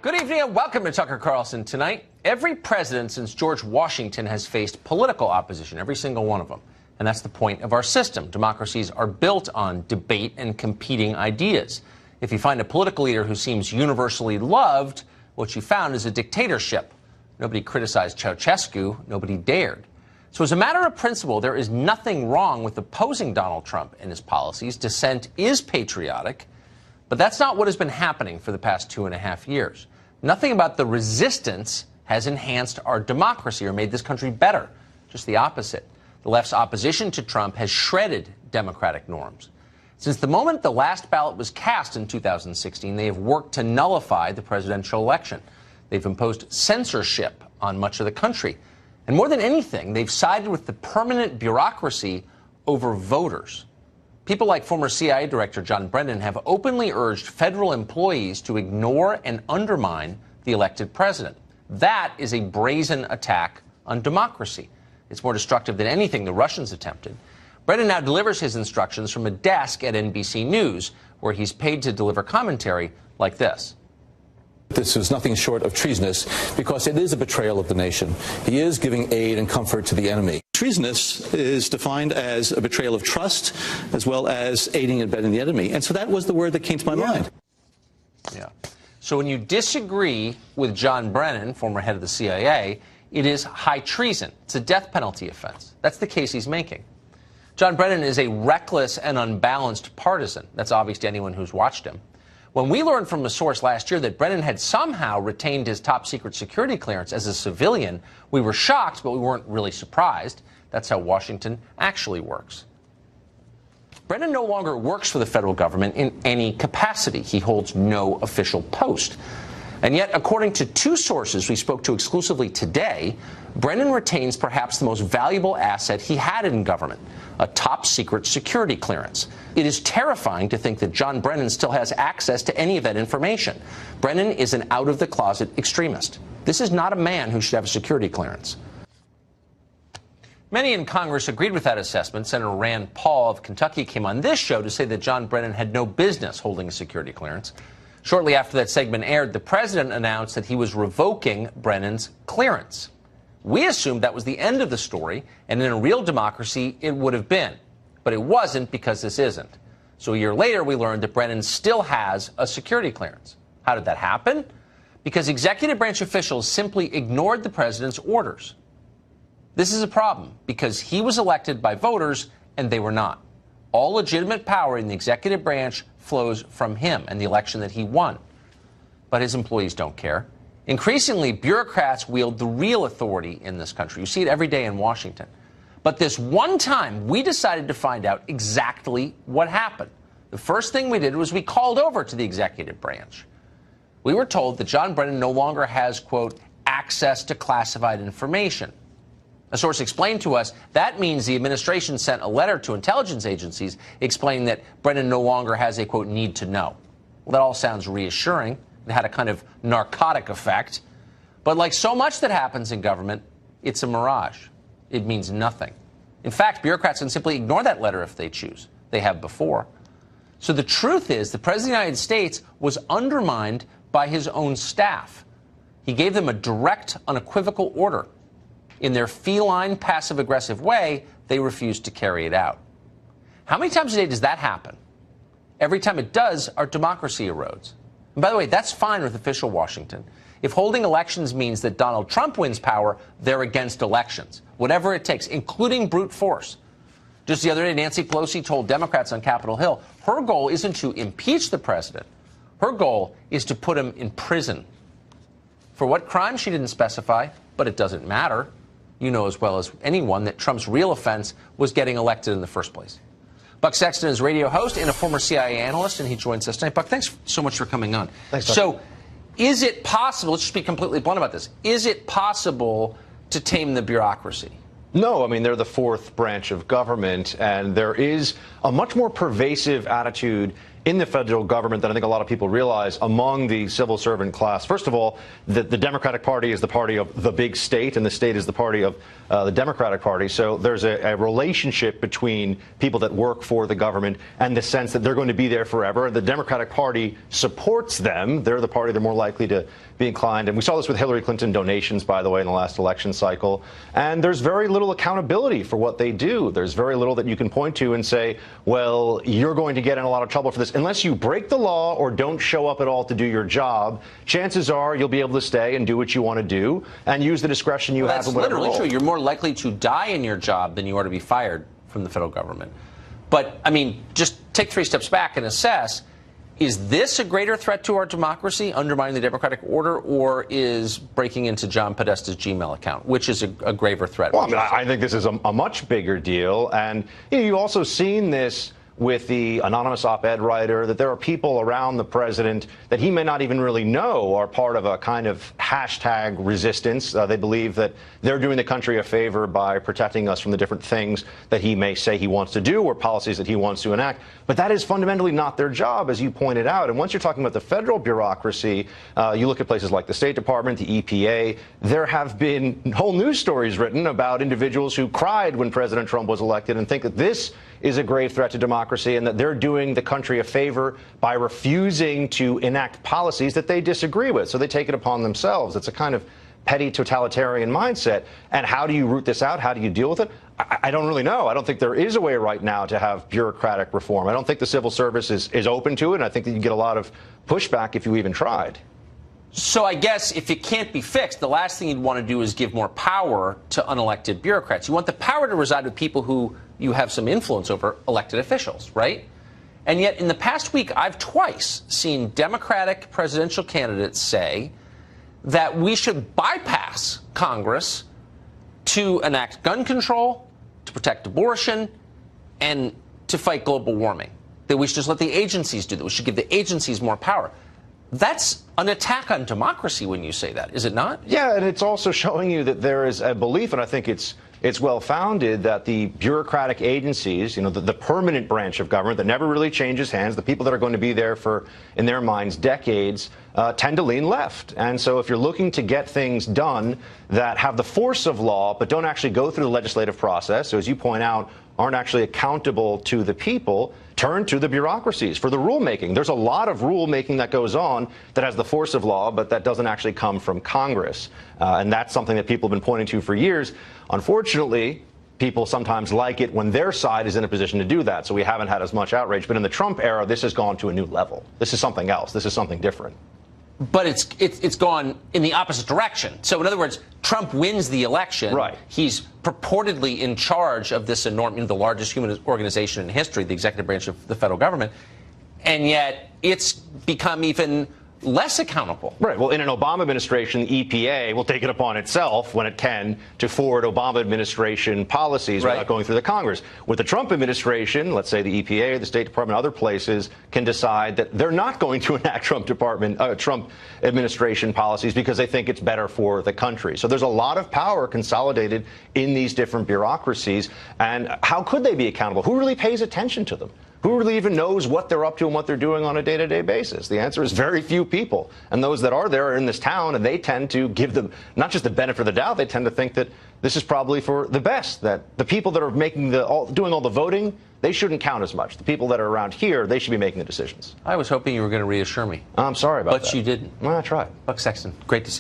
Good evening and welcome to Tucker Carlson Tonight. Every president since George Washington has faced political opposition, every single one of them. And that's the point of our system. Democracies are built on debate and competing ideas. If you find a political leader who seems universally loved, what you found is a dictatorship. Nobody criticized Ceausescu. Nobody dared. So as a matter of principle, there is nothing wrong with opposing Donald Trump and his policies. Dissent is patriotic. But that's not what has been happening for the past 2.5 years. Nothing about the resistance has enhanced our democracy or made this country better. Just the opposite. The left's opposition to Trump has shredded democratic norms. Since the moment the last ballot was cast in 2016, they have worked to nullify the presidential election. They've imposed censorship on much of the country. And more than anything, they've sided with the permanent bureaucracy over voters. People like former CIA Director John Brennan have openly urged federal employees to ignore and undermine the elected president. That is a brazen attack on democracy. It's more destructive than anything the Russians attempted. Brennan now delivers his instructions from a desk at NBC News, where he's paid to deliver commentary like this. This is nothing short of treasonous because it is a betrayal of the nation. He is giving aid and comfort to the enemy. Treasonous is defined as a betrayal of trust as well as aiding and abetting the enemy. And so that was the word that came to my mind. Yeah. So when you disagree with John Brennan, former head of the CIA, it is high treason. It's a death penalty offense. That's the case he's making. John Brennan is a reckless and unbalanced partisan. That's obvious to anyone who's watched him. When we learned from a source last year that Brennan had somehow retained his top secret security clearance as a civilian, we were shocked, but we weren't really surprised. That's how Washington actually works. Brennan no longer works for the federal government in any capacity. He holds no official post. And yet, according to two sources we spoke to exclusively today, Brennan retains perhaps the most valuable asset he had in government, a top secret security clearance. It is terrifying to think that John Brennan still has access to any of that information. Brennan is an out-of-the-closet extremist. This is not a man who should have a security clearance. Many in Congress agreed with that assessment. Senator Rand Paul of Kentucky came on this show to say that John Brennan had no business holding a security clearance. Shortly after that segment aired, the president announced that he was revoking Brennan's clearance. We assumed that was the end of the story, and in a real democracy, it would have been. But it wasn't, because this isn't. So a year later, we learned that Brennan still has a security clearance. How did that happen? Because executive branch officials simply ignored the president's orders. This is a problem, because he was elected by voters, and they were not. All legitimate power in the executive branch flows from him and the election that he won. But his employees don't care. Increasingly, bureaucrats wield the real authority in this country. You see it every day in Washington. But this one time, we decided to find out exactly what happened. The first thing we did was we called over to the executive branch. We were told that John Brennan no longer has, quote, access to classified information. A source explained to us that means the administration sent a letter to intelligence agencies explaining that Brennan no longer has a, quote, need to know. Well, that all sounds reassuring. It had a kind of narcotic effect. But like so much that happens in government, it's a mirage. It means nothing. In fact, bureaucrats can simply ignore that letter if they choose. They have before. So the truth is the President of the United States was undermined by his own staff. He gave them a direct, unequivocal order. In their feline, passive-aggressive way, they refused to carry it out. How many times a day does that happen? Every time it does, our democracy erodes. And by the way, that's fine with official Washington. If holding elections means that Donald Trump wins power, they're against elections, whatever it takes, including brute force. Just the other day, Nancy Pelosi told Democrats on Capitol Hill her goal isn't to impeach the president. Her goal is to put him in prison. For what crime, she didn't specify, but it doesn't matter. You know as well as anyone that Trump's real offense was getting elected in the first place. Buck Sexton is radio host and a former CIA analyst, and he joins us tonight. Buck, thanks so much for coming on. Thanks, Buck. So is it possible, let's just be completely blunt about this, is it possible to tame the bureaucracy? No, I mean, they're the fourth branch of government, and there is a much more pervasive attitude in the federal government that I think a lot of people realize among the civil servant class. First of all, the Democratic Party is the party of the big state, and the state is the party of the Democratic Party. So there's a relationship between people that work for the government and the sense that they're going to be there forever. The Democratic Party supports them. They're the party they're more likely to be inclined. And we saw this with Hillary Clinton donations, by the way, in the last election cycle. And there's very little accountability for what they do. There's very little that you can point to and say, well, you're going to get in a lot of trouble for this. Unless you break the law or don't show up at all to do your job, chances are you'll be able to stay and do what you want to do and use the discretion you have. That's literally true. You're more likely to die in your job than you are to be fired from the federal government. But, I mean, just take 3 steps back and assess, is this a greater threat to our democracy, undermining the democratic order, or is breaking into John Podesta's Gmail account, which is a graver threat? Well, I mean, I think this is a much bigger deal. And you've also seen this with the anonymous op-ed writer, that there are people around the president that he may not even really know are part of a kind of hashtag resistance. They believe that they're doing the country a favor by protecting us from the different things that he may say he wants to do or policies that he wants to enact. But that is fundamentally not their job, as you pointed out. And once you're talking about the federal bureaucracy, you look at places like the State Department, the EPA, there have been whole news stories written about individuals who cried when President Trump was elected and think that this is a grave threat to democracy and that they're doing the country a favor by refusing to enact policies that they disagree with. So they take it upon themselves. It's a kind of petty totalitarian mindset. And how do you root this out? How do you deal with it? I don't really know. I don't think there is a way right now to have bureaucratic reform. I don't think the civil service is open to it. And I think that you get a lot of pushback if you even tried. So I guess if it can't be fixed, the last thing you'd want to do is give more power to unelected bureaucrats. You want the power to reside with people who you have some influence over, elected officials, right? And yet in the past week, I've twice seen Democratic presidential candidates say that we should bypass Congress to enact gun control, to protect abortion, and to fight global warming. That we should just let the agencies do that. We should give the agencies more power. That's an attack on democracy when you say that, is it not? Yeah, and it's also showing you that there is a belief, and I think it's well-founded, that the bureaucratic agencies, the permanent branch of government that never really changes hands, the people that are going to be there for, in their minds, decades, tend to lean left. And so if you're looking to get things done that have the force of law but don't actually go through the legislative process, so as you point out, aren't actually accountable to the people, turn to the bureaucracies for the rulemaking. There's a lot of rulemaking that goes on that has the force of law, but that doesn't actually come from Congress. And that's something that people have been pointing to for years. Unfortunately, people sometimes like it when their side is in a position to do that. So we haven't had as much outrage. But in the Trump era, this has gone to a new level. This is something else. This is something different. But it's gone in the opposite direction. So, in other words, Trump wins the election. Right. He's purportedly in charge of this enormous, the largest human organization in history, the executive branch of the federal government, and yet it's become even less accountable. Right. Well, in an Obama administration, the EPA will take it upon itself when it can to forward Obama administration policies without going through the Congress. With the Trump administration, let's say the EPA, the State Department, other places can decide that they're not going to enact Trump administration policies because they think it's better for the country. So there's a lot of power consolidated in these different bureaucracies. And how could they be accountable? Who really pays attention to them? Who really even knows what they're up to and what they're doing on a day-to-day basis? The answer is very few people. And those that are there are in this town, and they tend to give them not just the benefit of the doubt, they tend to think that this is probably for the best, that the people that are making doing all the voting, they shouldn't count as much. The people that are around here, they should be making the decisions. I was hoping you were going to reassure me. I'm sorry about that. But you didn't. Well, I tried. Buck Sexton, great to see you.